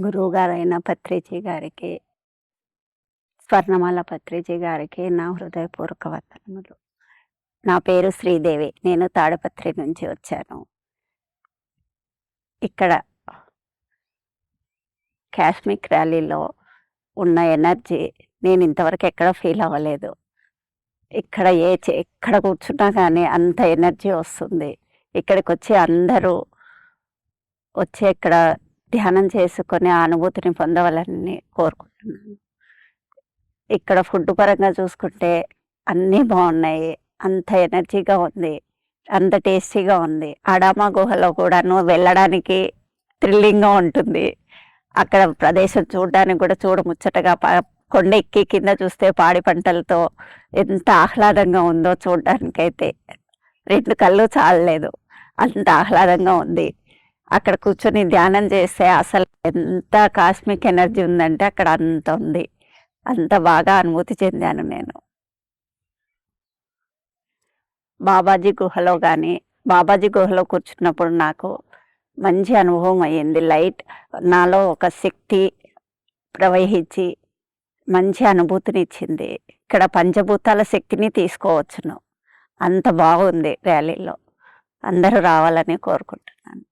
గురువుగారైన పత్రిజీ గారికి, స్వర్ణమాల పత్రిజీ గారికి నా హృదయపూర్వక వందనములు. నా పేరు శ్రీదేవి. నేను తాడిపత్రి నుంచి వచ్చాను. ఇక్కడ కాస్మిక్ ర్యాలీలో ఉన్న ఎనర్జీ నేను ఇంతవరకు ఎక్కడ ఫీల్ అవ్వలేదు. ఇక్కడ ఎక్కడ కూర్చున్నా కానీ అంత ఎనర్జీ వస్తుంది. ఇక్కడికి వచ్చి అందరూ వచ్చి ఇక్కడ ధ్యానం చేసుకొని ఆ అనుభూతిని పొందవాలని కోరుకుంటున్నాను. ఇక్కడ ఫుడ్ పరంగా చూసుకుంటే అన్నీ బాగున్నాయి. అంత ఎనర్జీగా ఉంది, అంత టేస్టీగా ఉంది. అడామా గుహలో కూడాను వెళ్ళడానికి థ్రిల్లింగ్గా ఉంటుంది. అక్కడ ప్రదేశం చూడడానికి కూడా చూడముచ్చటగా కొండ ఎక్కి కింద చూస్తే పాడి పంటలతో ఎంత ఆహ్లాదంగా ఉందో చూడడానికైతే 2 కళ్ళు చాలలేదు, అంత ఆహ్లాదంగా ఉంది. అక్కడ కూర్చొని ధ్యానం చేస్తే అసలు ఎంత కాస్మిక్ ఎనర్జీ ఉందంటే అక్కడ అంత ఉంది. అంత బాగా అనుభూతి చెందాను నేను. బాబాజీ గుహలో కూర్చున్నప్పుడు నాకు మంచి అనుభవం అయ్యింది. లైట్ నాలో ఒక శక్తి ప్రవహించి మంచి అనుభూతిని ఇచ్చింది. ఇక్కడ పంచభూతాల శక్తిని తీసుకోవచ్చును. అంత బాగుంది ర్యాలీలో. అందరూ రావాలని కోరుకుంటున్నాను.